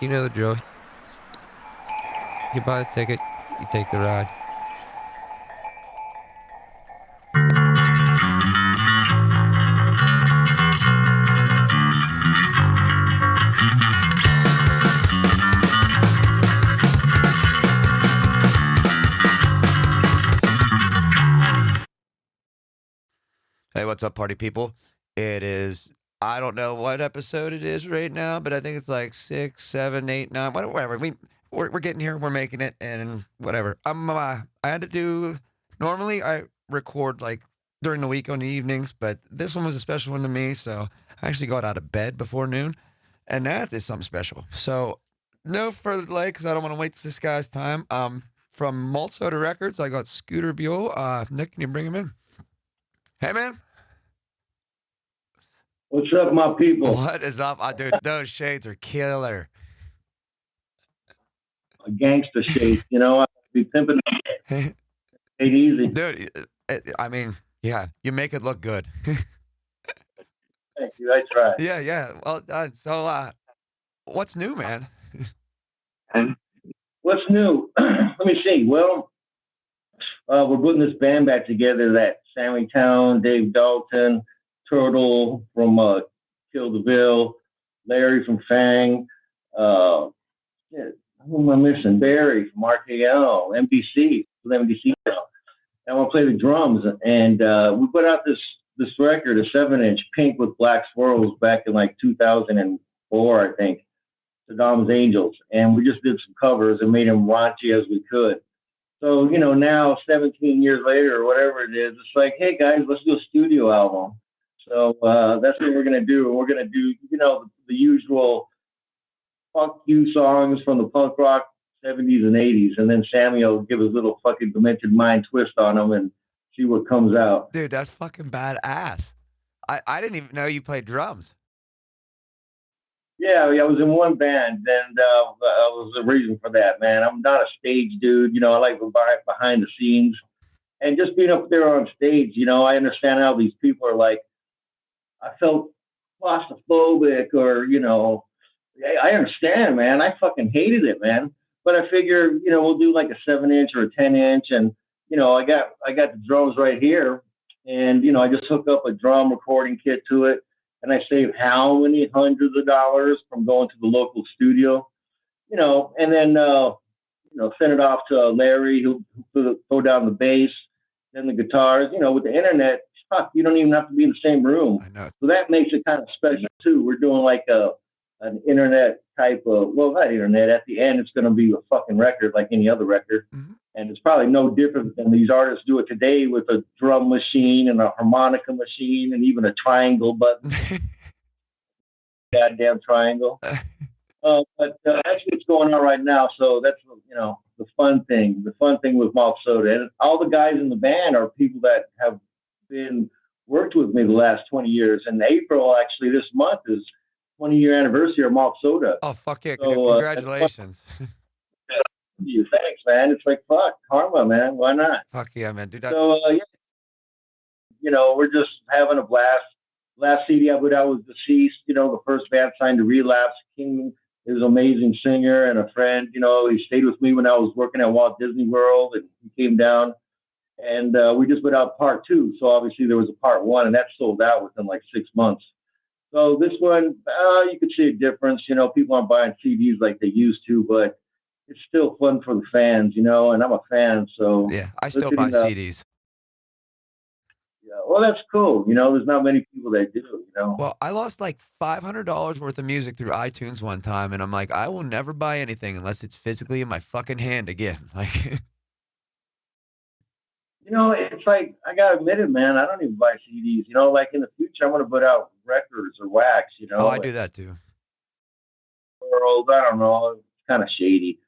You know the drill. You buy the ticket, you take the ride. Hey, what's up, party people? It is, I don't know what episode it is right now, but I think it's like 6, 7, 8, 9, whatever. We're getting here, we're making it, and whatever. I had to do, normally I record like during the week on the evenings, but this one was a special one to me, so I actually got out of bed before noon, and that is something special. So, no further delay, because I don't want to waste this guy's time. From Malt Soda Records, I got Scoöter Buell. Nicc, can you bring him in? Hey, man. What's up, my people? What is up? Dude, those shades are killer. A gangster shade, I be pimping it easy. Dude, I mean, yeah, you make it look good. Thank you. I try. Yeah. Well, so, what's new, man? What's new? Let me see. Well, we're putting this band back together. That Sammy Town, Dave Dalton, Turtle from Kill the Bill, Larry from Fang. Who am I missing? Barry from RKL, MDC, with MDC now. I want to play the drums, and we put out this record, a 7-inch, pink with black swirls, back in like 2004, I think. Saddam's Angels, and we just did some covers and made them raunchy as we could. So now 17 years later or whatever it is, it's like, hey guys, let's do a studio album. So that's what we're gonna do. We're gonna do the usual fuck you songs from the punk rock 70s and 80s, and then Sammy will give his little fucking Demented Mind twist on them and see what comes out. Dude, that's fucking badass. I didn't even know you played drums. Yeah, I was in one band, and that was the reason for that, man. I'm not a stage dude. I like behind the scenes. And just being up there on stage, I understand how these people are like, I felt claustrophobic, or, I understand, man. I fucking hated it, man. But I figure, we'll do like a 7-inch or a 10-inch, and I got the drums right here, and I just hook up a drum recording kit to it, and I save how many hundreds of dollars from going to the local studio, and then send it off to Larry, who throw down the bass, then the guitars. With the internet, fuck, you don't even have to be in the same room. I know. So that makes it kind of special too. We're doing like an internet type of, well, not internet. At the end, it's going to be a fucking record like any other record. Mm-hmm. And it's probably no different than these artists do it today with a drum machine and a harmonica machine and even a triangle button. Goddamn triangle. But that's what's going on right now. So that's, the fun thing. The fun thing with Malt Soda. And all the guys in the band are people that have worked with me the last 20 years. And April, actually, this month is 20-year anniversary of Malt Soda. Oh, fuck yeah. So, congratulations. Thanks, man. It's like, fuck, karma, man. Why not? Fuck yeah, man. Dude, so, we're just having a blast. Last CD I put out was Deceased, the first band signed to Relapse. King is an amazing singer and a friend. He stayed with me when I was working at Walt Disney World, and he came down. And we just put out part 2. So obviously there was a part 1, and that sold out within like 6 months. So this one, you could see a difference. People aren't buying CDs like they used to, but it's still fun for the fans, and I'm a fan. So yeah, I still buy CDs. Yeah, well, that's cool. There's not many people that do. Well, I lost like $500 worth of music through iTunes one time, and I'm like, I will never buy anything unless it's physically in my fucking hand again. Like. It's like, I gotta admit it, man. I don't even buy CDs. Like in the future, I want to put out records or wax. Oh, I do that too. World, I don't know. It's kind of shady.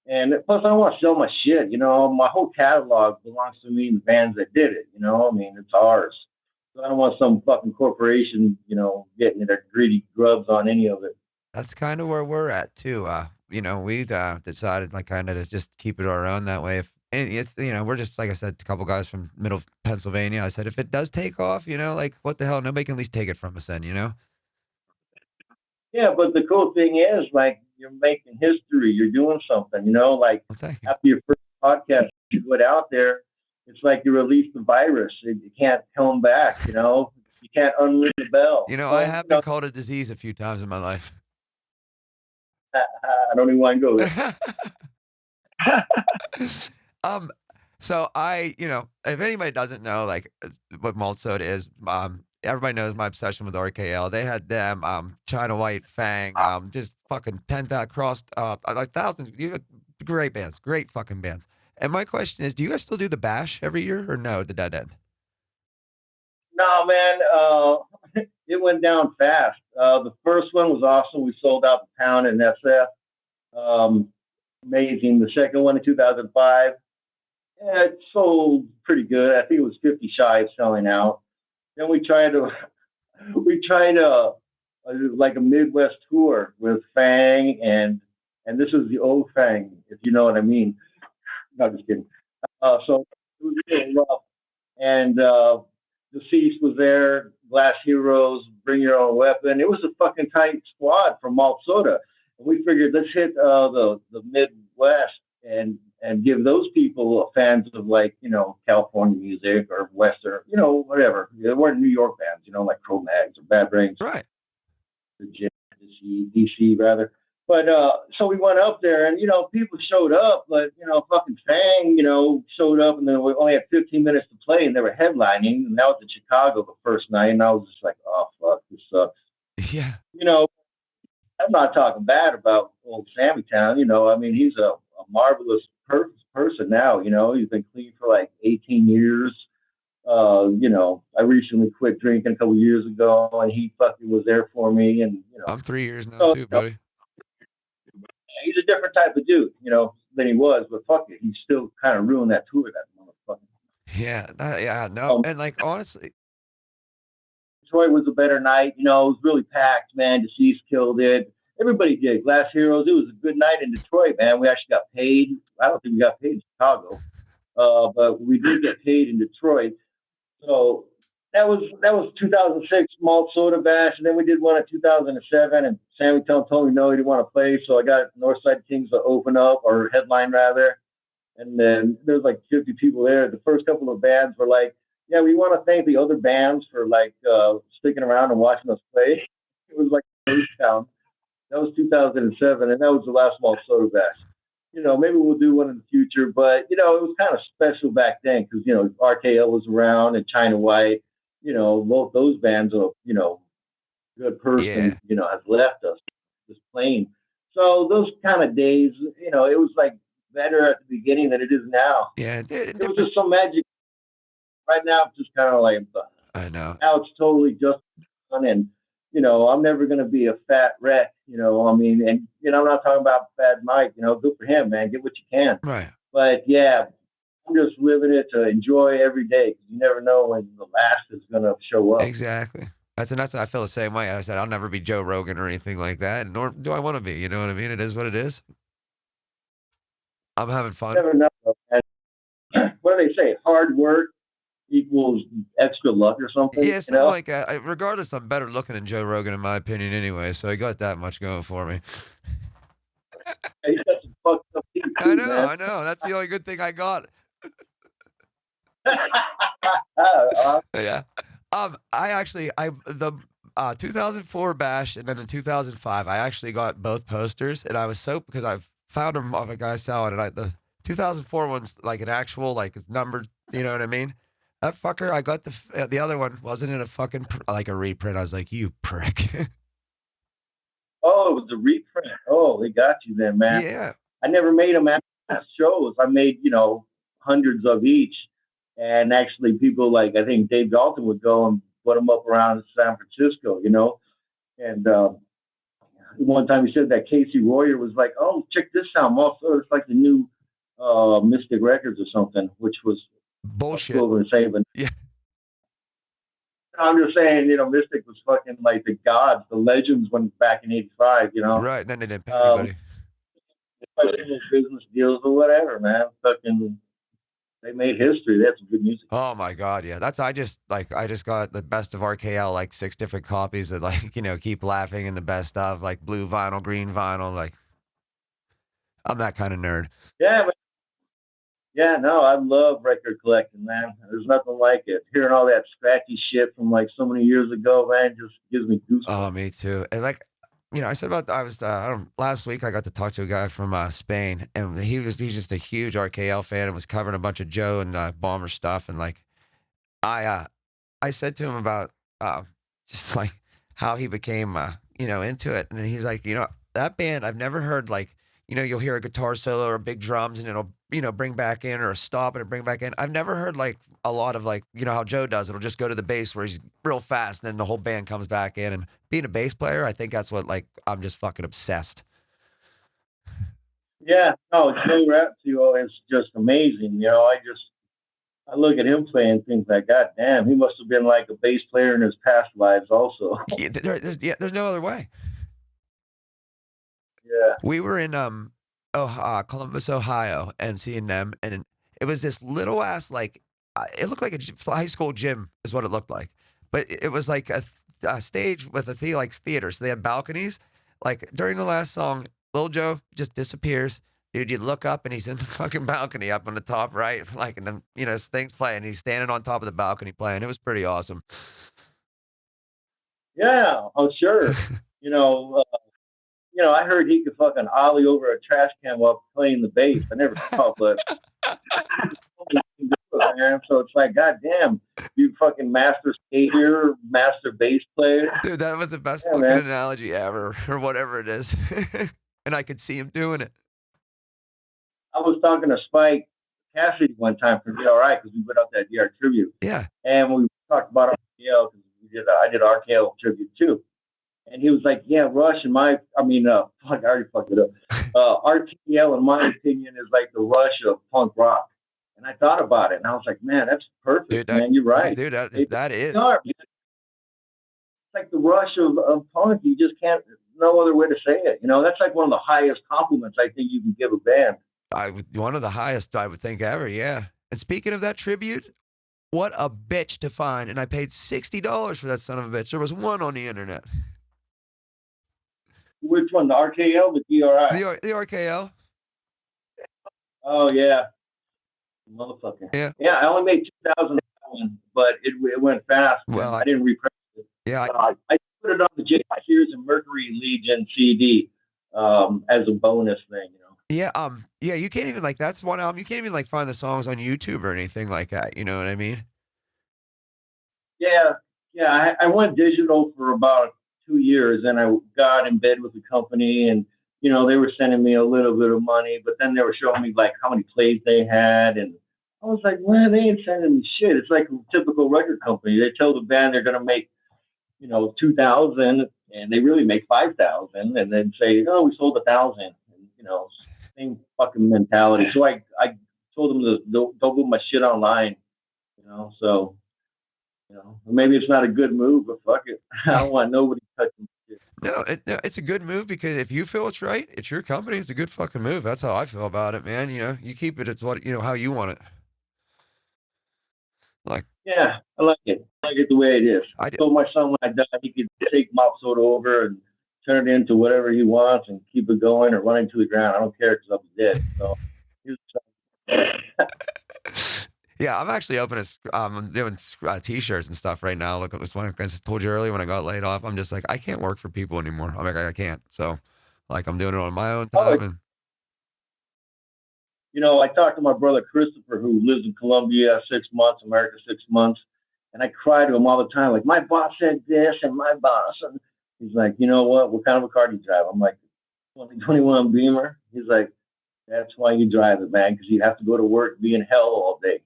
And plus, I don't want to sell my shit. My whole catalog belongs to me and the bands that did it. It's ours. So I don't want some fucking corporation, getting their greedy grubs on any of it. That's kind of where we're at too. We've decided like kind of to just keep it our own that way. And it's, we're just, like I said, a couple guys from middle Pennsylvania. I said, if it does take off, like, what the hell? Nobody can at least take it from us then, Yeah, but the cool thing is, like, you're making history. You're doing something. Like Well, thank you. after your first podcast, you put out there, it's like you release the virus. You can't come back. You can't unring the bell. I have been called a disease a few times in my life. I don't even want to go there. um, so if anybody doesn't know, like, what Malt Soda is, everybody knows my obsession with RKL. They had them, China White, Fang, just fucking 10,000 crossed, like thousands, great bands, great fucking bands. And my question is, do you guys still do the bash every year, or no? Did that end? No, man, it went down fast. The first one was awesome. We sold out the town in SF. Amazing. The second one in 2005, it sold pretty good. I think it was 50 shy of selling out. Then we tried like a Midwest tour with Fang, and this is the old Fang, if you know what I mean. No, just kidding. So it was really rough. And Deceased was there, Glass Heroes, Bring Your Own Weapon. It was a fucking tight squad from Malt Soda. And we figured, let's hit the Midwest and give those people fans of, like, California music or Western, whatever. They weren't New York bands, like Cro-Mags or Bad Brains. Right. DC rather. But so we went up there, and people showed up, but fucking Fang, showed up, and then we only had 15 minutes to play, and they were headlining, and that was in Chicago the first night, and I was just like, oh fuck, this sucks. Yeah. I'm not talking bad about old Sammy Town. I mean, he's a marvelous person now. He's been clean for like 18 years. I recently quit drinking a couple years ago, and he fucking was there for me. And I'm 3 years now too, buddy. He's a different type of dude, than he was. But fuck it, he still kind of ruined that tour, that motherfucker. Yeah, no, and like honestly, Detroit was a better night. It was really packed, man. Deceased killed it. Everybody did. Glass Heroes. It was a good night in Detroit, man. We actually got paid. I don't think we got paid in Chicago, but we did get paid in Detroit. So that was 2006 Malt Soda Bash, and then we did one in 2007. And Sammy told me no, he didn't want to play, so I got Northside Kings to open up, or headline rather. And then there was like 50 people there. The first couple of bands were like, "Yeah, we want to thank the other bands for like sticking around and watching us play." It was like a ghost town. That was 2007, and that was the last Malt Soda Bash. Maybe we'll do one in the future, but it was kind of special back then because RKL was around and China White. Both those bands are good person has left us just plain. So those kind of days, it was like better at the beginning than it is now. Yeah, it was just some magic. Right now, it's just kind of like, I know. Now it's totally just fun, and I'm never gonna be a fat wreck. I mean, and I'm not talking about Fat Mike. Good for him, man. Get what you can. Right. But yeah, I'm just living it to enjoy every day because you never know when the last is gonna show up. Exactly. That's I feel the same way. I said I'll never be Joe Rogan or anything like that, nor do I want to be. You know what I mean? It is what it is. I'm having fun. You never know. And what do they say? Hard work equals extra luck or something. Yeah, something like that. Regardless, I'm better looking than Joe Rogan in my opinion anyway, so I got that much going for me. He's got some fucked up teeth too, I know, man. I know. That's the only good thing I got. Yeah. The 2004 bash and then in 2005, I actually got both posters, and I was so because I found them off a guy selling it. The 2004 one's like an actual, like it's numbered. You know what I mean? That fucker, I got the other one wasn't in a fucking like a reprint. I was like, you prick. Oh, it was a reprint. Oh, they got you then, man. Yeah. I never made them at shows. I made hundreds of each, and actually people like I think Dave Dalton would go and put them up around San Francisco. And one time he said that Casey Royer was like, "Oh, check this out, also it's like the new Mystic Records or something," which was bullshit. Yeah. I'm just saying, Mystic was fucking like the gods, the legends went back in '85. Right, and then they didn't pay anybody. Business deals or whatever, man. Fucking, they made history. They had some good music. Oh my god, yeah. I just got the best of RKL, like 6 different copies that like Keep Laughing and the best of like blue vinyl, green vinyl, like I'm that kind of nerd. Yeah, but yeah, no, I love record collecting, man. There's nothing like it. Hearing all that scratchy shit from like so many years ago, man, just gives me Oh, goosebumps. me too. And like, I said about I was I don't last week I got to talk to a guy from Spain, and he's just a huge RKL fan and was covering a bunch of Joe and Bomber stuff, and like I uh I said to him about just like how he became into it, and then he's like, that band I've never heard like you'll hear a guitar solo or big drums and it'll bring back in or a stop and it bring back in. I've never heard like a lot of like how Joe does. It'll just go to the bass where he's real fast and then the whole band comes back in. And being a bass player, I think that's what like I'm just fucking obsessed. Yeah, no, Joe Raptio is just amazing. I look at him playing things like, God damn, he must have been like a bass player in his past lives also. There's no other way. Yeah. We were in Columbus, Ohio, and seeing them, and it was this little ass like it looked like a high school gym is what it looked like, but it was like a stage with like theater, so they had balconies. Like during the last song, Lil Joe just disappears. Dude, you look up and he's in the fucking balcony up on the top right, like, and then his thing's playing. He's standing on top of the balcony playing. It was pretty awesome. Yeah, I'm sure. You know, uh, I heard he could fucking ollie over a trash can while playing the bass. I never saw, but man. So it's like, God damn, you fucking master skater, master bass player. Dude, that was the best Yeah, fucking man. analogy ever, or whatever it is. And I could see him doing it. I was talking to Spike Cassidy one time from DRI because we put out that DR tribute, Yeah. and we talked about RKL because I did RKL tribute too. And he was like, "Yeah, Rush, fuck, I already fucked it up. RTL, in my opinion, is like the Rush of punk rock." And I thought about it, and I was like, "Man, that's Dude, perfect, man. You're right. dude, They that is. are. It's like the Rush of punk. You just can't. No other way to say it. That's like one of the highest compliments I think you can give a band." One of the highest I would think ever, yeah. And speaking of that tribute, what a bitch to find. And I paid $60 for that son of a bitch. There was one on the internet. Which one, the RKL, the DRI? The RKL. Oh yeah, motherfucker. Yeah. Yeah, I only made 2,000, but it went fast. Well, I didn't repress it. yeah. I put it on the J Series and Mercury Legion CD as a bonus thing. Yeah, you can't even like that's one album. You can't even like find the songs on YouTube or anything like that. You know what I mean? Yeah, yeah. I went digital for about 2 years, and I got in bed with the company, and they were sending me a little bit of money, but then they were showing me like how many plays they had, and I was like, man, they ain't sending me shit. It's like a typical record company. They tell the band they're gonna make 2,000, and they really make 5,000, and then say, oh, we sold 1,000, and same fucking mentality. So I told them to don't put my shit online, so. Maybe it's not a good move, but fuck it. I don't want nobody touching shit. No, it's a good move because if you feel it's right, it's your company. It's a good fucking move. That's how I feel about it, man. You keep it. It's what how you want it. Like Yeah, I like it. I like it the way it is. I I did. told my son when I die, he could take Malt Soda over and turn it into whatever he wants and keep it going or run into the ground. I don't care because I'll be dead. So, Yeah, I'm actually opening. I'm doing t-shirts and stuff right now. Look, this one I just told you earlier when I got laid off. I'm just like I can't work for people anymore. I'm like I can't. So, like I'm doing it on my own oh, time and. I talked to my brother Christopher, who lives in Colombia 6 months, America 6 months, and I cry to him all the time. Like, my boss said this, and my boss, and he's like, you know what kind of a car do you drive? I'm like, 2021 Beamer. He's like, that's why you drive it, man, because you have to go to work, be in hell all day.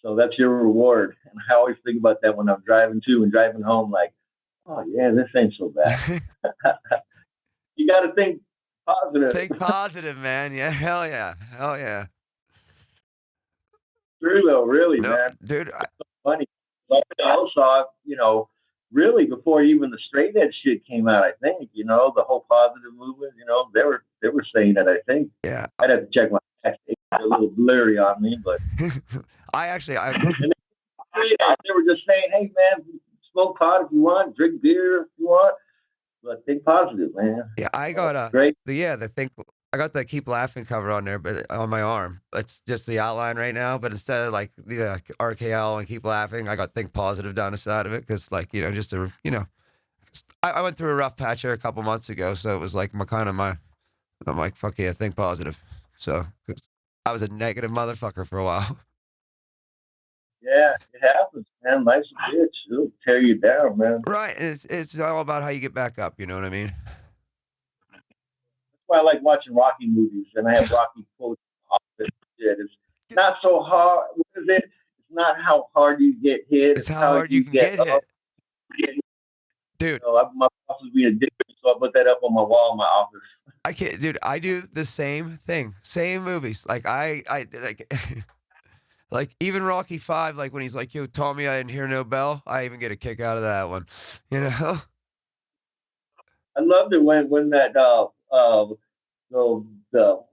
So that's your reward. And I always think about that when I'm driving to and driving home, like, oh yeah, this ain't so bad. You got to think positive. Think positive, man. Yeah, hell yeah, hell yeah. True though, really, No, man. dude. Funny. Like I also, really before even the straight edge shit came out, I think, the whole positive movement, they were saying that, I think. Yeah. I'd have to check my facts. It's a little blurry on me, but they were just saying, hey man, smoke pot if you want, drink beer if you want, but think positive, man. yeah, I got Great. the think I got the Keep Laughing cover on there, but on my arm. It's just the outline right now. But instead of like the RKL and Keep Laughing, I got Think Positive down the side of it because, like, just a, I went through a rough patch here a couple months ago, so it was like I'm like, fuck yeah, think positive. So 'cause I was a negative motherfucker for a while. Yeah, it happens, man. Life's a bitch. It'll tear you down, man. Right, and it's all about how you get back up. You know what I mean? That's why I like watching Rocky movies, and I have Rocky quotes off this shit. It's not so hard. What is it? It's not how hard you get hit. It's It's how how hard you you can get get up. hit, dude. My boss is being a dick, so I put that up on my wall in my office. I can't, dude. I do the same thing, same movies. Like I like, like even Rocky 5. Like when he's like, "Yo, Tommy, I didn't hear no bell." I even get a kick out of that one. You know? I loved it when that the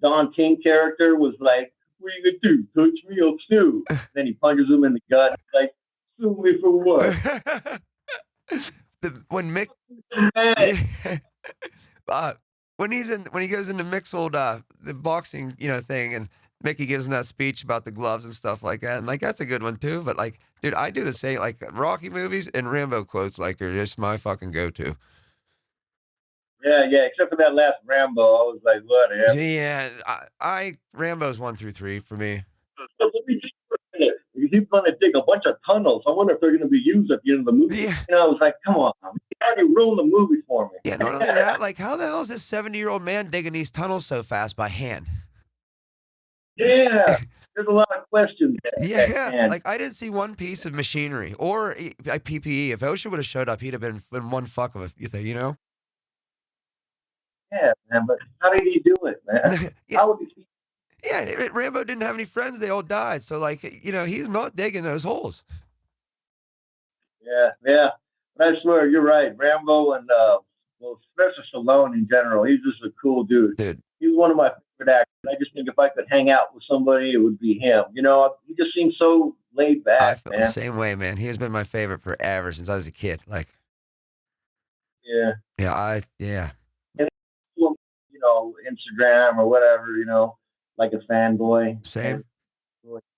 Don King character was like, "What are you gonna do? Touch me up, sue?" Then he punches him in the gut. He's like, "Sue me for what?" When Mick, Man, yeah. uh, when he goes into Mick's old the boxing thing, and Mickey gives him that speech about the gloves and stuff like that, and like that's a good one too. But like, dude, I do the same. Like Rocky movies and Rambo quotes, like are just my fucking go-to. yeah. Except for that last Rambo, I was like, "Whatever." Yeah, I Rambo's 1 through 3 for me. So let me think for a minute. He's going to dig a bunch of tunnels. I wonder if they're going to be used at the end of the movie. Yeah, I was like, "Come on, you already ruined the movie for me." yeah. Not only that, like how the hell is this 70-year-old man digging these tunnels so fast by hand? Yeah, there's a lot of questions there, Yeah, and like I didn't see one piece of machinery or a PPE. If OSHA would have showed up, he'd have been in one fuck of a you know? yeah, man. But how did he do it, man? Yeah, How would he? yeah. Rambo didn't have any friends; they all died. So, like, he's not digging those holes, Yeah. But I swear, you're right. Rambo and well, Sylvester Stallone in general, he's just a cool dude. dude. He's one of my favorite actors. I just think if I could hang out with somebody, it would be him. He just seems so laid I back, feel the man. same way, man. He has been my favorite forever since I was a kid. Like, Yeah. yeah, And Instagram or whatever, like a fanboy. same.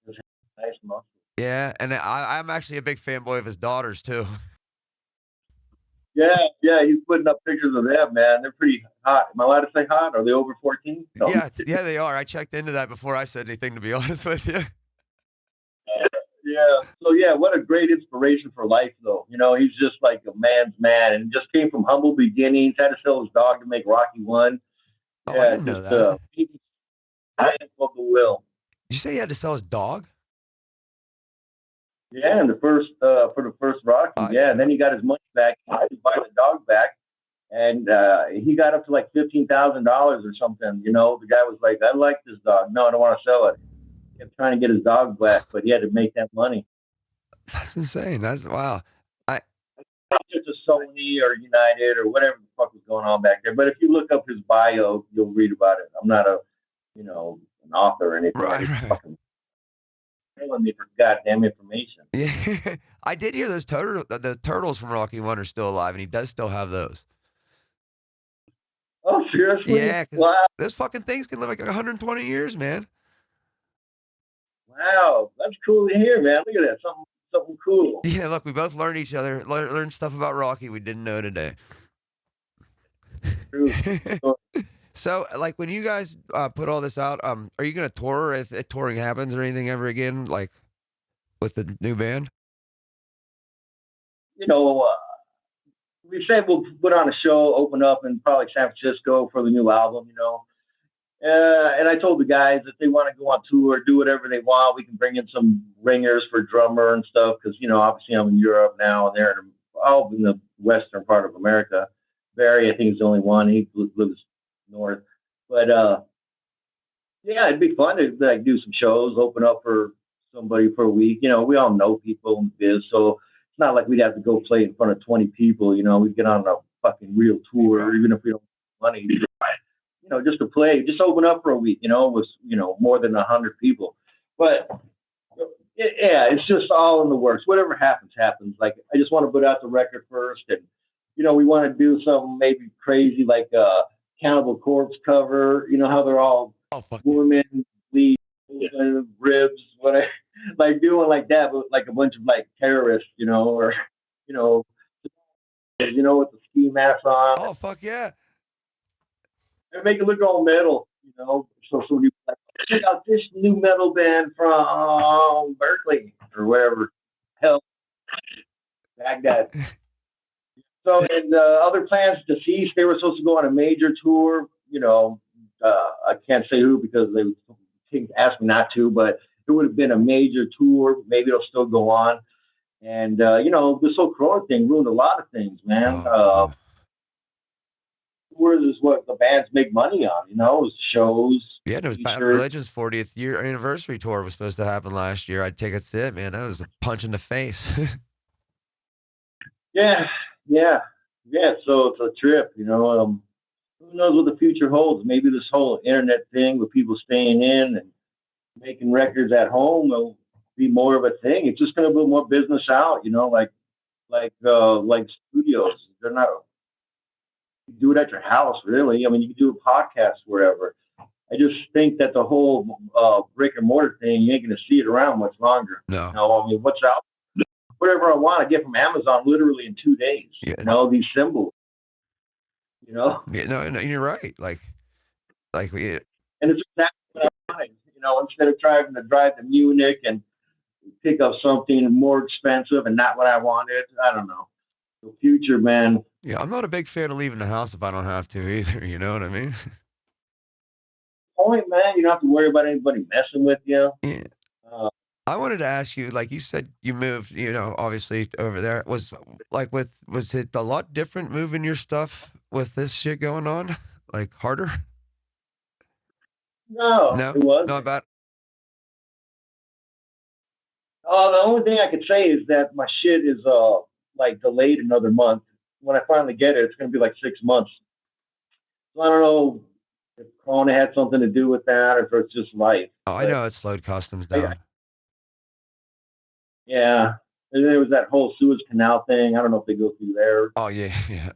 Just nice muscle. Yeah, and I'm actually a big fanboy of his daughters too. Yeah, he's putting up pictures of them, man. They're pretty hot. Am I allowed to say hot? Are they over 14? No. Yeah, they are. I checked into that before I said anything, to be honest with you. Yeah. So yeah, what a great inspiration for life, though. He's just like a man's man, and just came from humble beginnings. Had to sell his dog to make Rocky one. Oh, I Yeah, didn't know just that. I love the will. Did you say he had to sell his dog? Yeah, and the first for the first Rocky. I Yeah, didn't and then know. he got his money back. He had to buy the dog back, and he got up to like $15,000 or something. The guy was like, "I like this dog. No, I don't want to sell it." He kept trying to get his dog back, but he had to make that money. That's insane. That's wow. I Not just a Sony or United or whatever the fuck was going on back there. But if you look up his bio, you'll read about it. I'm not an author or anything. I right, just right. fucking telling me for goddamn information. Yeah, I did hear the turtles from Rocky One are still alive, and he does still have those. Oh, seriously? Yeah, because Wow, those fucking things can live like 120 years, man. wow, that's cool to hear, man. Look at that, something cool. Yeah, look, we both learned stuff about Rocky we didn't know today. True. So, So, like, when you guys put all this out, are you gonna tour if touring happens or anything ever again, like with the new band? you know, uh, we said we'll put on a show, open up in probably San Francisco for the new album. And I told the guys if they want to go on tour, do whatever they want. We can bring in some ringers for drummer and stuff because obviously I'm in Europe now and they're all in the western part of America. Barry, I think, is the only one. He lives north, but yeah, it'd be fun to like do some shows, open up for somebody for a week. We all know people in the biz, so it's not like we'd have to go play in front of 20 people. We'd get on a fucking real tour, Right. even if we don't have money. Just to play, just open up for a week. With more than 100 people. But yeah, it's just all in the works. Whatever happens, happens. Like I just want to put out the record first, and we want to do something maybe crazy like Cannibal Corpse cover. You know how they're all women, leaves, ribs, whatever, like doing like that, but like a bunch of like terrorists, or you know, with the ski masks on. Oh fuck yeah! And make it look all metal, So somebody like, check out this new metal band from Berkeley or whatever. Hell, Baghdad. So, and other plans, Deceased, they were supposed to go on a major tour. I can't say who because they asked me not to, but it would have been a major tour. Maybe it'll still go on. And, this whole Corona thing ruined a lot of things, man. Tours is what the bands make money on, shows. Yeah, it was Bad Religion's 40th year anniversary tour was supposed to happen last year. I had tickets to it, man. That was a punch in the face. Yeah. So it's a trip, who knows what the future holds? Maybe this whole internet thing with people staying in and making records at home will be more of a thing. It's just going to put more business out, like studios. They're not. You do it at your house, really. I mean, you can do a podcast wherever. I just think that the whole brick and mortar thing, you ain't going to see it around much longer. No. I mean, what's out? Whatever I want, I get from Amazon literally in 2 days. Yeah. These symbols. Yeah, no, you're right. Like, and it's exactly what I wanted. Instead of trying to drive to Munich and pick up something more expensive and not what I wanted. I don't know. The future, man. Yeah, I'm not a big fan of leaving the house if I don't have to either. You know what I mean? Point, man. You don't have to worry about anybody messing with you. Yeah. I wanted to ask you, like you said, you moved, obviously over there. Was it a lot different moving your stuff with this shit going on? Like harder? No, it wasn't. Not bad. The only thing I could say is that my shit is delayed another month. When I finally get it, it's gonna be like 6 months. So I don't know if Corona had something to do with that, or if it's just life. Oh, I know it slowed customs down. Yeah. And there was that whole Suez Canal thing. I don't know if they go through there. Oh yeah. By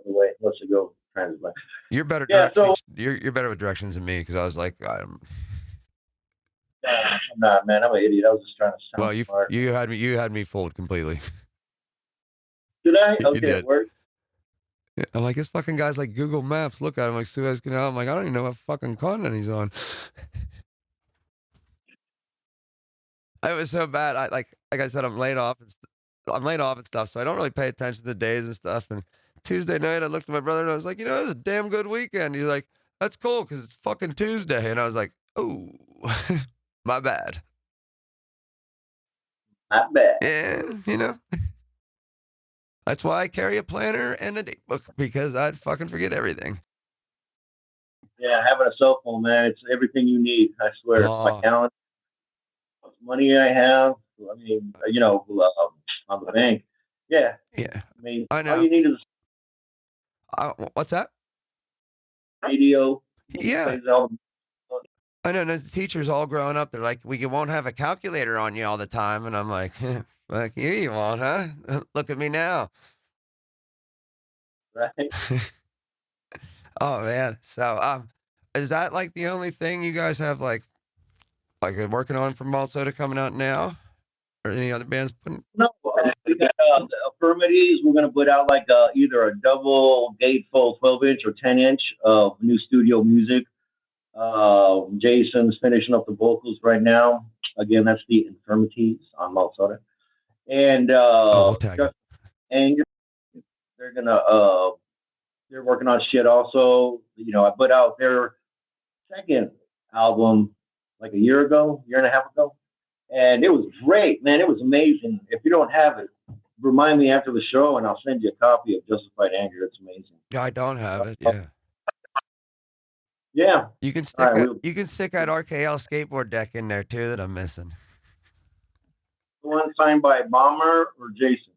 the way, let's go translate. You're better. Yeah, you're better with directions than me because I was like, I'm not, man. I'm an idiot. I was just trying to sound smart. You had me fooled completely. Did I? Okay, you did. It worked. Yeah, I'm like, this fucking guy's like Google Maps. Look at him like Suez Canal. I'm like, I don't even know what fucking continent he's on. It was so bad. Like I said, I'm laid off and stuff, so I don't really pay attention to the days and stuff. And Tuesday night, I looked at my brother and I was like, it was a damn good weekend. He's like, that's cool because it's fucking Tuesday. And I was like, oh, my bad. Not bad. Yeah, That's why I carry a planner and a date book because I'd fucking forget everything. Yeah, having a cell phone, man, it's everything you need. I swear. My calendar, money I have. I mean, on the bank. Yeah. Yeah. I mean, I know. all you need is what's that? Radio. Yeah. I know. The teachers all growing up, they're like, you won't have a calculator on you all the time. And I'm like, fuck you won't, huh? Look at me now. Right. Oh, man. So, is that like the only thing you guys have like working on for Malt Soda coming out now? Or any other bands putting? No. We got the affirmities. We're going to put out like either a double gatefold 12-inch or 10-inch of new studio music. Jason's finishing up the vocals right now. Again, that's the Infirmities on Malt Soda. And we'll tag it. Anger, they're working on shit also. I put out their second album like a year and a half ago. And it was great, man. It was amazing. If you don't have it, remind me after the show and I'll send you a copy of Justified Anger. It's amazing. Yeah, I don't have it. Yeah. Yeah. You can stick that RKL skateboard deck in there too that I'm missing. The one signed by Bomber or Jason?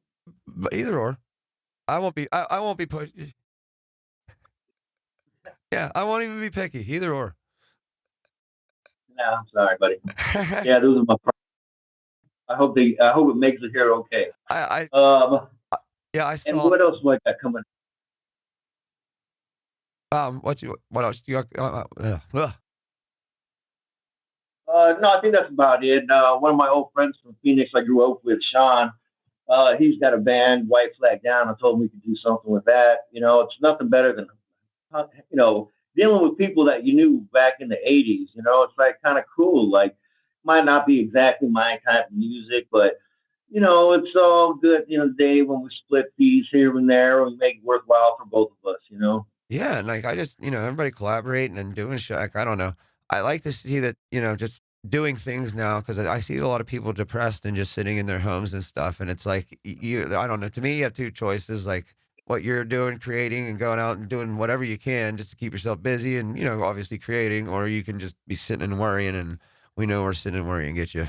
But either or. I won't be pushy. Yeah, I won't even be picky. Either or. No, I'm sorry, buddy. Yeah, those are my problems. I hope it makes it here okay. Yeah, I saw. And what else do I got coming? What else? You got, No, I think that's about it. One of my old friends from Phoenix I grew up with, Sean, he's got a band, White Flag Down. I told him we could do something with that. It's nothing better than, dealing with people that you knew back in the 80s. It's like kind of cool. Like, might not be exactly my type of music, but, it's all good, day when we split fees here and there, we make it worthwhile for both of us. Yeah, and like I just, everybody collaborating and doing shit. Like, I don't know. I like to see that, just doing things now because I see a lot of people depressed and just sitting in their homes and stuff. And it's like I don't know. To me, you have two choices, like what you're doing, creating, and going out and doing whatever you can just to keep yourself busy and obviously creating, or you can just be sitting and worrying. And we know where sitting and worrying get you.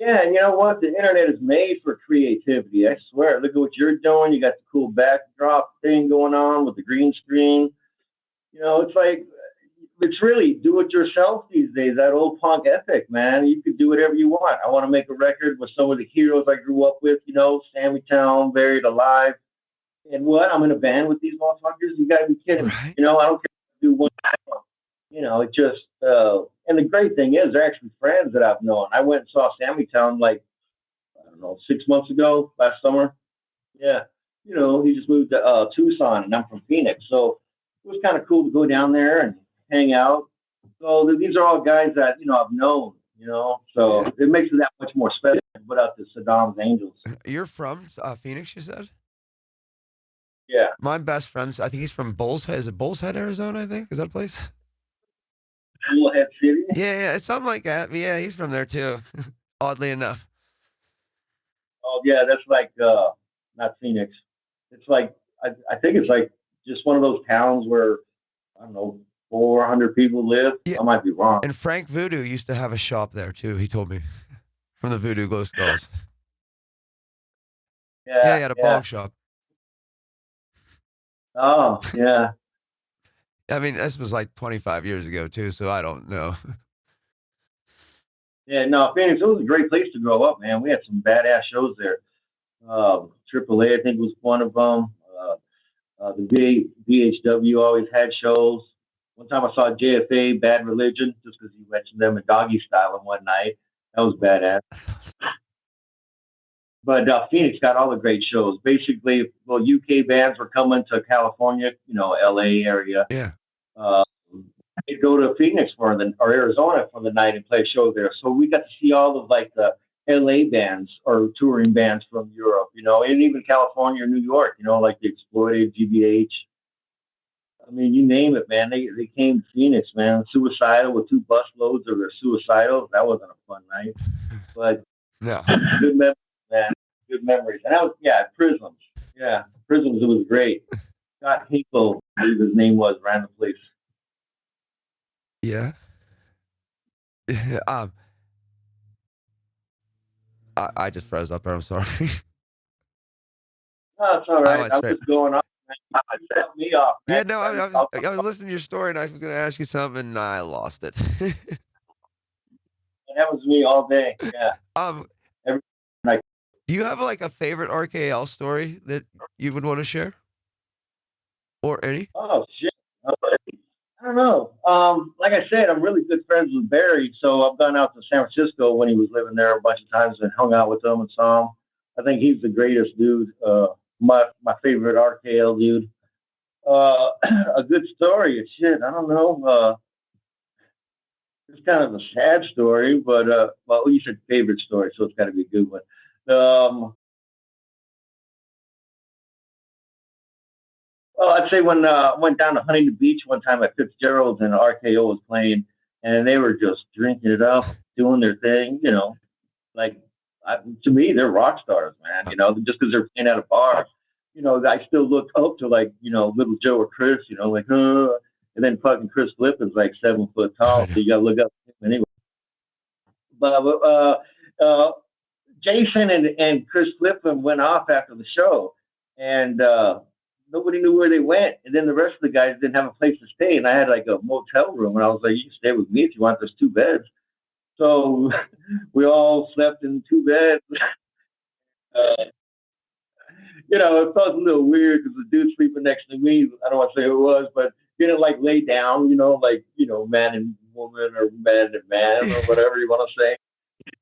Yeah, and you know what? The internet is made for creativity. I swear. Look at what you're doing. You got the cool backdrop thing going on with the green screen. It's like it's really do it yourself these days. That old punk ethic, man. You could do whatever you want. I want to make a record with some of the heroes I grew up with. Sammy Town, Buried Alive, and what? I'm in a band with these motherfuckers. You got to be kidding me. Right. I don't care if you do one. It just. And the great thing is, they're actually friends that I've known. I went and saw Sammy Town like I don't know 6 months ago, last summer. Yeah, he just moved to Tucson, and I'm from Phoenix, so it was kind of cool to go down there and hang out. So these are all guys that I've known. So Yeah. it makes it that much more special. Put out the Saddam's Angels. You're from Phoenix, you said? Yeah, My best friend's, I think he's from Bullhead. Is it Bullhead, Arizona? I think is that a place? Bullhead City. Yeah, it's something like that. Yeah, he's from there too. Oddly enough. Oh yeah, that's like not Phoenix. It's like I think it's like just one of those towns where I don't know 400 people live. Yeah, I might be wrong. and Frank Voodoo used to have a shop there too. He told me from the Voodoo Glow Skulls. Yeah, Yeah, he had a yeah. bong shop. Oh yeah. I mean, this was like 25 years ago too, so I don't know. Yeah, no, Phoenix, it was a great place to grow up, man. We had some badass shows there. AAA, I think, was one of them. The VHW always had shows. One time I saw JFA, Bad Religion, just because he mentioned them in Doggy Style in one night. That was badass. But Phoenix got all the great shows. Basically, well, UK bands were coming to California, LA area. Yeah, Uh, they'd go to Phoenix or Arizona for the night and play a show there. So we got to see all of like the LA bands or touring bands from Europe, and even California or New York, like the Exploited, GBH. I mean, you name it, man. They came to Phoenix, man. Suicidal with two bus loads of their suicidal. That wasn't a fun night, but no, good memories, man. Good memories. And that was Prisms. Yeah, Prisms. It was great. Scott Hinkle, I believe his name was, ran the place. yeah. um, I just froze up there. I'm sorry. No, it's all I right. went I was straight. just going off. Man. It set me off, man. Yeah, no, I was listening to your story and I was going to ask you something and I lost it. That was me all day. Yeah. um, Every night. do you have like a favorite RKL story that you would want to share, or any? Oh shit. I don't know. Like I said, I'm really good friends with Barry, so I've gone out to San Francisco when he was living there a bunch of times and hung out with him and saw him. I think he's the greatest dude. My favorite RKL dude. A good story. Shit, I don't know. It's kind of a sad story, but well, you said favorite story, so it's got to be a good one. Well, I'd say when I went down to Huntington Beach one time at Fitzgerald's and RKO was playing, and they were just drinking it up, doing their thing. Like to me, they're rock stars, man. Just because they're playing at a bar. I still look up to like Little Joe or Chris. Like and then fucking Chris Flip is like 7 foot tall, so you got to look up to him anyway. But Jason and Chris Flippin went off after the show, and nobody knew where they went. And then the rest of the guys didn't have a place to stay, and I had like a motel room, and I was like, "You can stay with me if you want. There's 2 beds." So we all slept in 2 beds. Uh, It felt a little weird because the dude sleeping next to me, I don't want to say who it was, but didn't like lay down, like, man and woman or man and man or whatever you want to say.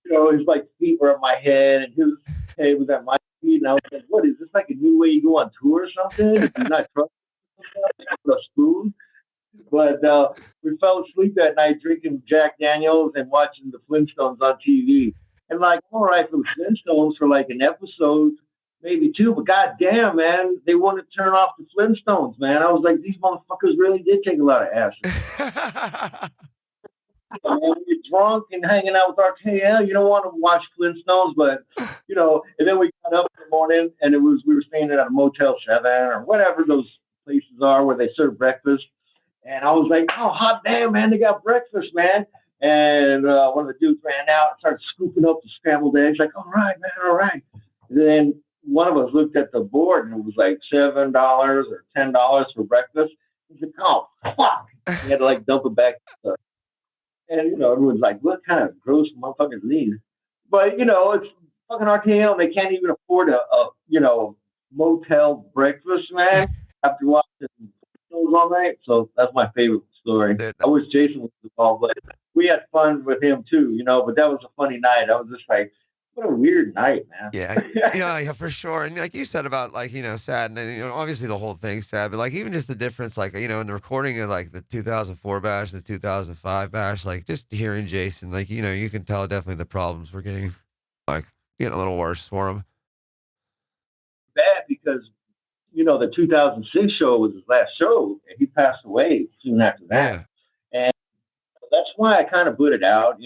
His like feet were at my head and his head was at my feet. And I was like, what is this like a new way you go on tour or something? Do you not trust a spoon? But we fell asleep that night drinking Jack Daniels and watching the Flintstones on TV. And like, all right, for the Flintstones for like an episode, maybe two, but goddamn, man, they wouldn't turn off the Flintstones, man. I was like, these motherfuckers really did take a lot of acid. You're drunk and hanging out with RKL. You don't want to watch Flintstones, but And then we got up in the morning, and we were staying at a Motel 7 or whatever those places are where they serve breakfast. And I was like, oh, hot damn, man, they got breakfast, man. And one of the dudes ran out and started scooping up the scrambled eggs. Like, all right, man, all right. And then one of us looked at the board, and it was like $7 or $10 for breakfast. He's like, oh, fuck. He had to like dump it back. And, everyone's like, what kind of gross motherfuckers these? But, it's fucking RKL, and they can't even afford a motel breakfast, man, after watching shows all night. So that's my favorite story. I wish Jason was involved, but we had fun with him too, but that was a funny night. I was just like, what a weird night, man. Yeah, for sure. And like you said about like, sad, and obviously the whole thing's sad, but like even just the difference, like, in the recording of like the 2004 bash and the 2005 bash, like just hearing Jason, like, you can tell definitely the problems were getting a little worse for him. Bad because, the 2006 show was his last show, and he passed away soon after that. Yeah. And that's why I kind of put it out.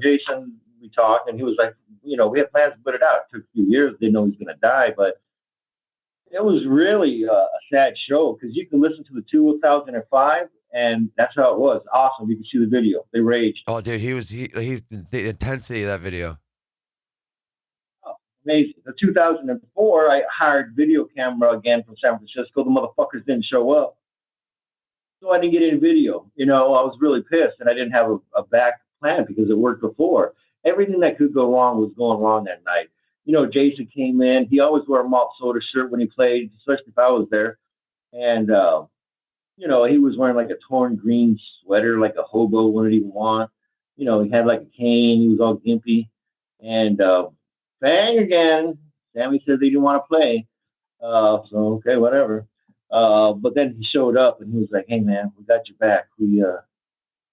Jason, we talked, and he was like, we had plans to put it out. It took a few years. Didn't know he was going to die, but it was really a sad show because you can listen to the 2005, and that's how it was. Awesome. You can see the video. They raged. Oh, dude, he's the intensity of that video. Oh, amazing. The 2004, I hired video camera again from San Francisco. The motherfuckers didn't show up. So I didn't get any video. I was really pissed, and I didn't have a back plan because it worked before. Everything that could go wrong was going wrong that night. Jason came in. He always wore a Malt Soda shirt when he played, especially if I was there. And, he was wearing like a torn green sweater, like a hobo wouldn't even want. He had like a cane. He was all gimpy. And bang again. Sammy said they didn't want to play. So, okay, whatever. But then he showed up and he was like, hey, man, we got your back.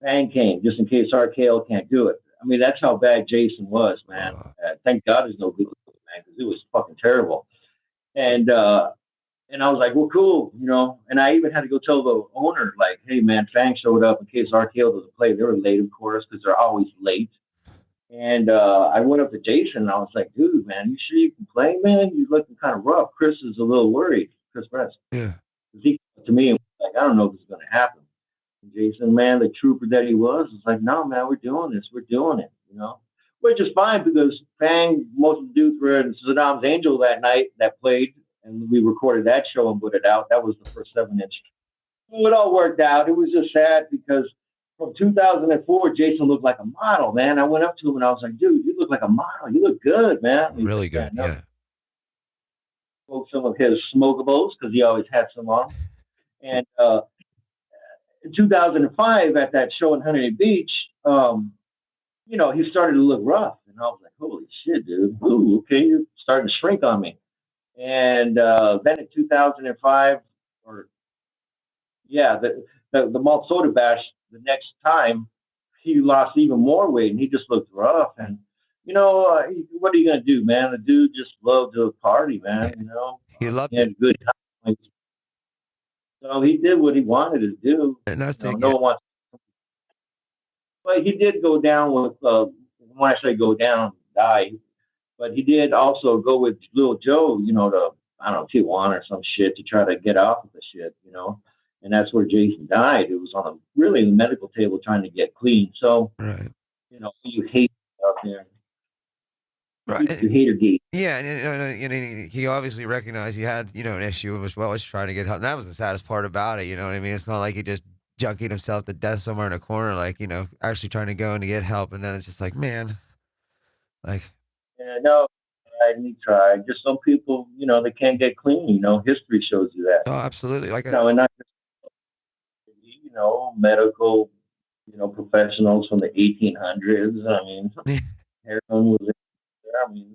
Bang came just in case RKL can't do it. I mean, that's how bad Jason was, man. Thank God there's no good, man, because it was fucking terrible. And I was like, well, cool, And I even had to go tell the owner, like, hey, man, Fang showed up in case RKL doesn't play. They were late, of course, because they're always late. And I went up to Jason, and I was like, dude, man, you sure you can play, man? You're looking kind of rough. Chris is a little worried. Chris Brest. Yeah. He came to me and was like, I don't know if this is going to happen. Jason, man, the trooper that he was like, no, man, we're doing this. We're doing it, Which is fine because Fang, most of the dudes were in Saddam's Angel that night that played, and we recorded that show and put it out. That was the first 7-inch. So it all worked out. It was just sad because from 2004, Jason looked like a model, man. I went up to him and I was like, dude, you look like a model. You look good, man. Really good, yeah. Smoked some of his smokables because he always had some on. And, in 2005, at that show in Huntington Beach, he started to look rough. And I was like, holy shit, dude. Ooh, okay, you're starting to shrink on me. And then in 2005, the Malt Soda bash, the next time, he lost even more weight, and he just looked rough. And, what are you going to do, man? The dude just loved to party, man, He loved it. He had a good time. So he did what he wanted to do. And that's no one wants. But he did go down with, when I say go down, die. But he did also go with Little Joe, to, I don't know, Tijuana or some shit to try to get off of the shit, And that's where Jason died. It was on the medical table trying to get clean. So, right. You hate out there. Right. You hater gate. Yeah, and he obviously recognized he had, an issue as well as trying to get help. And that was the saddest part about it, you know what I mean? It's not like he just junkied himself to death somewhere in a corner, like, actually trying to go and to get help. And then it's just like, man, like. Yeah, no, and he tried. Just some people, they can't get clean. History shows you that. Oh, absolutely. Like And not just, medical, professionals from the 1800s. I mean, heroin was in there. I mean,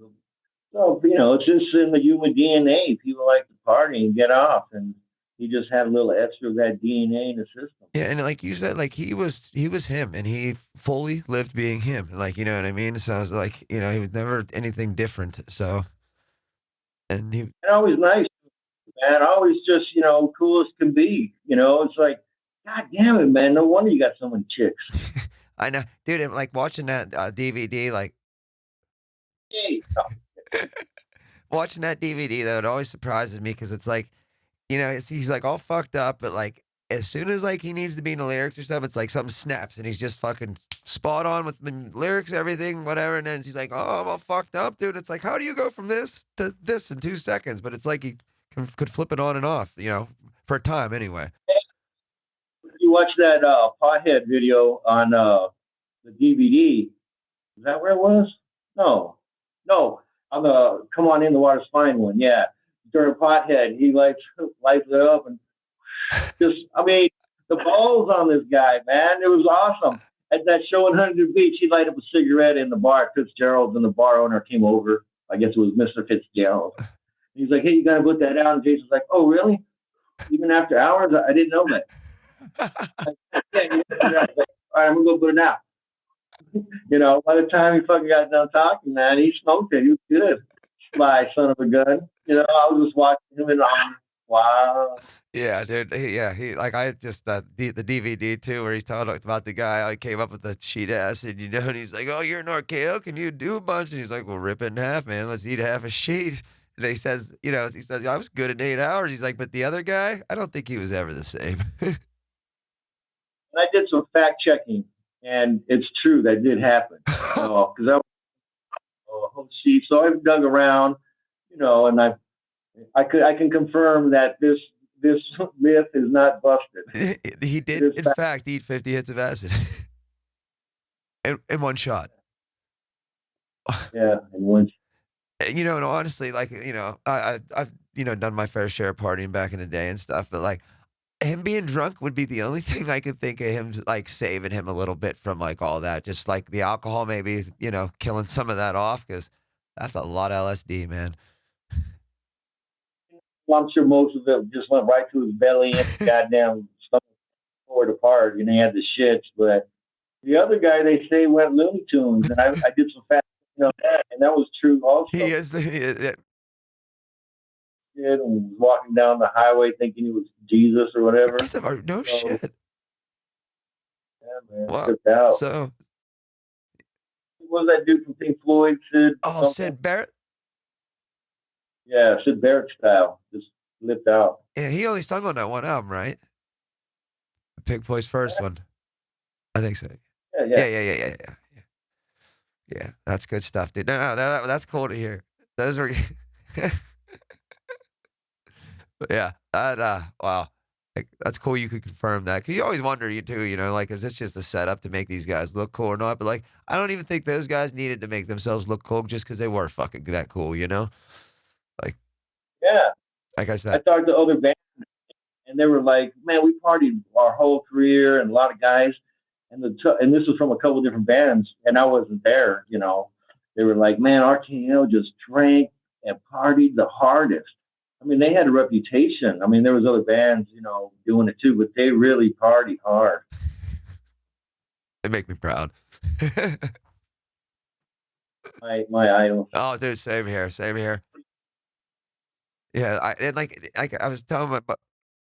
so, it's just in the human DNA. People like to party and get off, and he just had a little extra of that DNA in the system. yeah, and like you said, like he was him, and he fully lived being him. Like you know what I mean. So it's like he was never anything different. So and he, And always nice, man. Always just, cool as can be. It's like, God damn it, man. No wonder you got so many chicks. I know, dude. And like watching that DVD, like Hey, watching that DVD though, it always surprises me because it's like he's like all fucked up, but like as soon as like he needs to be in the lyrics or something, it's like something snaps and he's just fucking spot on with the lyrics, everything, whatever. And then he's like, "Oh, I'm all fucked up, dude." It's like, how do you go from this to this in 2 seconds? But it's like he could flip it on and off, for a time anyway. you watch that pothead video on the DVD. Is that where it was? No. On the Come On In the Water's Fine one, yeah. During Pothead, he lights it up and just, I mean, the balls on this guy, man. It was awesome. At that show in Huntington Beach, he lighted up a cigarette in the bar. Fitzgerald's and the bar owner came over. I guess it was Mr. Fitzgerald. He's like, "Hey, you got to put that out." And Jason's like, "Oh, really? Even after hours? I didn't know that." Like, all right, I'm going to go put it out. By the time he fucking got done talking, man, he smoked it. He was good. Sly son of a gun. I was just watching him and wow. Yeah, dude. He like I just the DVD too, where he's talking about the guy I came up with the cheat acid, and he's like, "Oh, you're an RKL, can you do a bunch?" And he's like, "Well, rip it in half, man. Let's eat half a sheet." And he says, "I was good in 8 hours." He's like, "But the other guy, I don't think he was ever the same." I did some fact checking, and it's true that did happen. Because so I've dug around, and I can confirm that this myth is not busted. He did, in fact, eat 50 hits of acid in one shot. Yeah, in one. And honestly, like I've done my fair share of partying back in the day and stuff, but like him being drunk would be the only thing I could think of him like saving him a little bit from like all that. Just like the alcohol, maybe killing some of that off because that's a lot of LSD, man. Well, I'm sure most of it just went right to his belly and goddamn stomach tore it apart. He had the shits. But the other guy, they say, went Looney Tunes, and I did some facts, and that was true also. He is. And was walking down the highway thinking he was Jesus or whatever. No shit. Yeah, man. Wow. Out. So, what was that dude from Pink Floyd? Sid Barrett? Yeah, Sid Barrett style. Just flipped out. Yeah, he only sung on that one album, right? Pink Floyd's first one. I think so. Yeah. Yeah, that's good stuff, dude. No, that's cool to hear. Those were... But yeah, wow. Like, that's cool you could confirm that. Cause you always wonder, like, is this just a setup to make these guys look cool or not? But like, I don't even think those guys needed to make themselves look cool just because they were fucking that cool, Like, yeah. Like I said. I talked to other bands and they were like, "Man, we partied our whole career," and a lot of guys, and this was from a couple different bands, and I wasn't there, They were like, "Man, RKL just drank and partied the hardest." I mean, they had a reputation. I mean, there was other bands, doing it too, but they really partied hard. They make me proud. my idol. Oh, dude, same here. Yeah, I was telling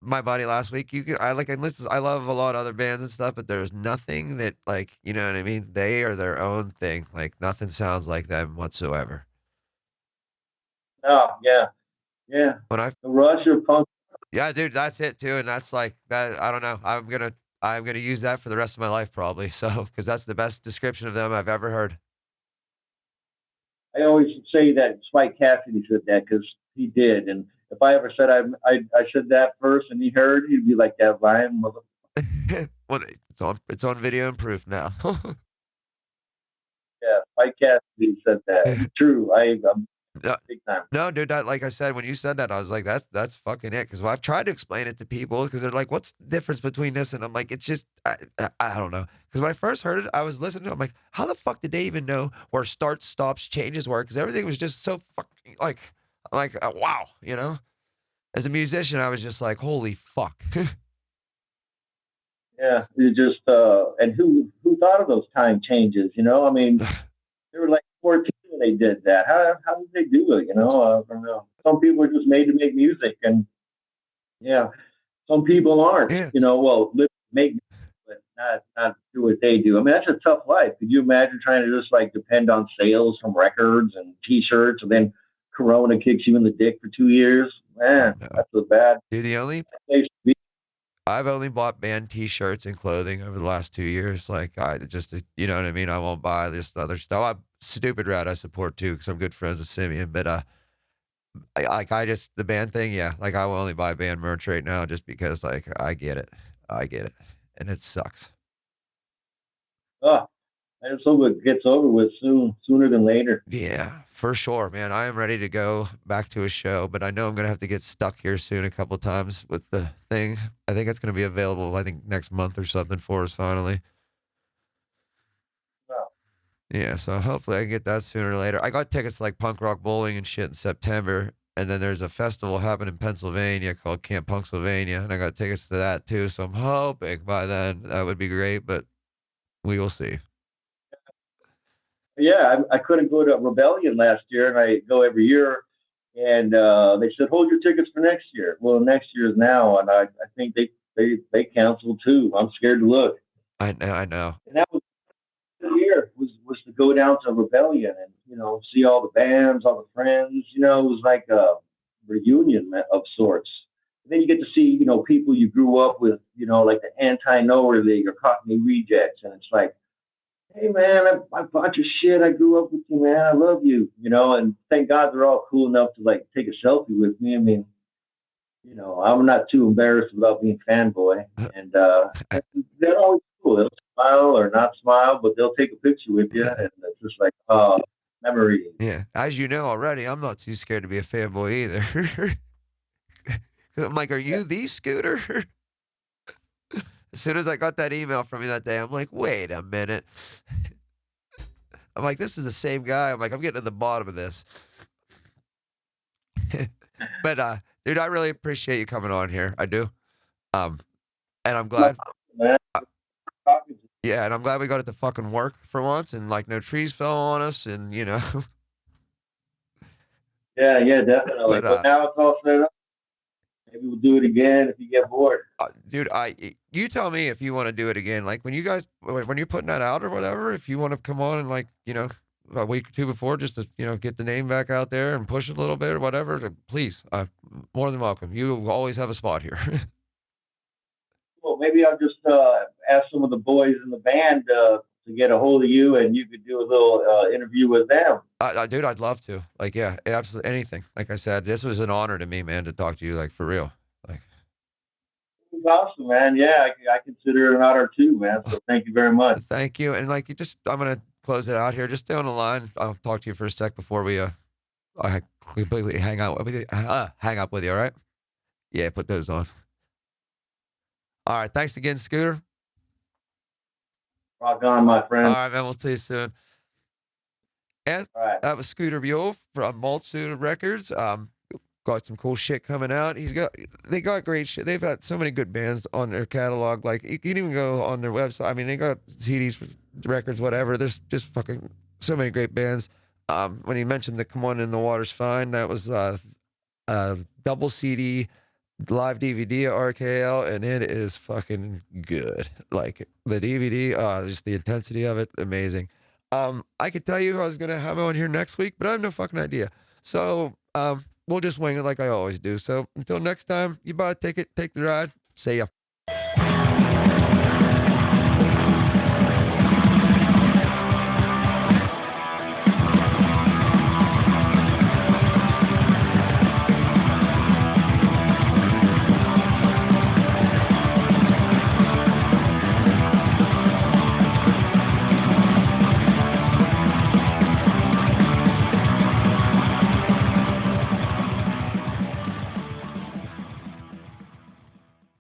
my buddy last week, I listen, I love a lot of other bands and stuff, but there's nothing that like, you know what I mean? They are their own thing. Like nothing sounds like them whatsoever. Oh, yeah. Yeah. The Rush or punk. Yeah, dude, that's it too. And that's like that. I don't know. I'm gonna use that for the rest of my life probably. So, because that's the best description of them I've ever heard. I always say that Spike Cassidy said that because he did. And if I ever said I said that first and he heard, he'd be like, "That lying mother." Well, it's on video and proof now. Yeah, Spike Cassidy said that. It's true. No, big time. no, dude, that like I said, when you said that, I was like, that's fucking it. Because I've tried to explain it to people because they're like, "What's the difference between this?" And I'm like, "It's just I don't know." Because when I first heard it, I was listening to it, I'm like, "How the fuck did they even know where starts, stops, changes were?" Because everything was just so fucking like wow, you know. As a musician, I was just like, "Holy fuck." Yeah, you just and who thought of those time changes? You know, I mean, they were like 14 when they did that. How did they do it? You It's know, I don't know. Some people are just made to make music, and yeah, some people aren't. yeah, You know, well, make music, but not do what they do. I mean, that's a tough life. Could you imagine trying to just like depend on sales from records and T-shirts, and then Corona kicks you in the dick for 2 years? Man, no. that's a bad Dude, the only place to be. I've only bought band T-shirts and clothing over the last 2 years. Like, I just, you know what I mean? I won't buy this other stuff. Stupid Rat I support too because I'm good friends with Simeon. But I just the band thing, yeah. Like, I will only buy band merch right now just because, like, I get it, and it sucks. Oh, I just hope it gets over with sooner than later. Yeah, for sure, man. I am ready to go back to a show, but I know I'm gonna have to get stuck here soon a couple times with the thing. I think it's gonna be available. I think next month or something for us finally. Oh, Yeah, so hopefully I can get that sooner or later. I got tickets to, like punk rock bowling and shit in September, and then there's a festival happening in Pennsylvania called Camp Punksylvania, and I got tickets to that too. So I'm hoping by then that would be great, but we will see. yeah, I couldn't go to Rebellion last year, and I go every year. And they said, hold your tickets for next year. Well, next year is now, and I think they canceled too. I'm scared to look. I know. And that was the year was to go down to Rebellion and see all the bands, all the friends. It was like a reunion of sorts. And then you get to see people you grew up with, like the Anti Nowhere League or Cockney Rejects, and it's like, hey man, I bought your shit. I grew up with you, man. I love you, and thank God they're all cool enough to like take a selfie with me. I mean, I'm not too embarrassed about being fanboy, and they're always cool. They'll smile or not smile, but they'll take a picture with you, and it's just like, memory. Yeah, as you know already, I'm not too scared to be a fanboy either. 'Cause I'm like, "Are you the Scooter?" As soon as I got that email from you that day, I'm like, "Wait a minute." I'm like, "This is the same guy." I'm like, "I'm getting to the bottom of this." But, dude, I really appreciate you coming on here. I do. Um, and I'm No, glad man, uh, talking to yeah, and I'm glad we got it to fucking work for once and, like, no trees fell on us and, you know, yeah, definitely. but, But now it's all set up. Maybe we'll do it again if you get bored. dude, you tell me if you wanna do it again, like, when you guys when you're putting that out or whatever, if you wanna come on and, like, a week or 2 before just to, get the name back out there and push it a little bit or whatever, please, more than welcome. You always have a spot here. Well, maybe I'll just ask some of the boys in the band to get a hold of you, and you could do a little interview with them. Dude, I'd love to. Like, yeah, absolutely anything. Like I said, this was an honor to me, man, to talk to you, like, for real. Like, It was awesome, man. Yeah, I consider it an honor too, man. So thank you very much. thank you, and, like, I'm gonna close it out here. Just stay on the line. I'll talk to you for a sec before I completely hang up with you, all right? Yeah, put those on. All right, thanks again, Scooter. Rock on, my All friend. right, man, we'll see you soon. And All right. that was Scooter Buell from Malt Soda Records. Got some cool shit coming out. They got great shit. They've had so many good bands on their catalog. Like you can even go on their website. I mean, they got CDs, records, whatever. There's just fucking so many great bands. When he mentioned the "Come On In the Water's Fine," that was double CD live DVD at RKL, and it is fucking good. Like the DVD, just the intensity of it, amazing. I could tell you I was gonna have him on here next week, but I have no fucking idea. So, we'll just wing it like I always do. So until next time, you buy a ticket, take the ride. See ya.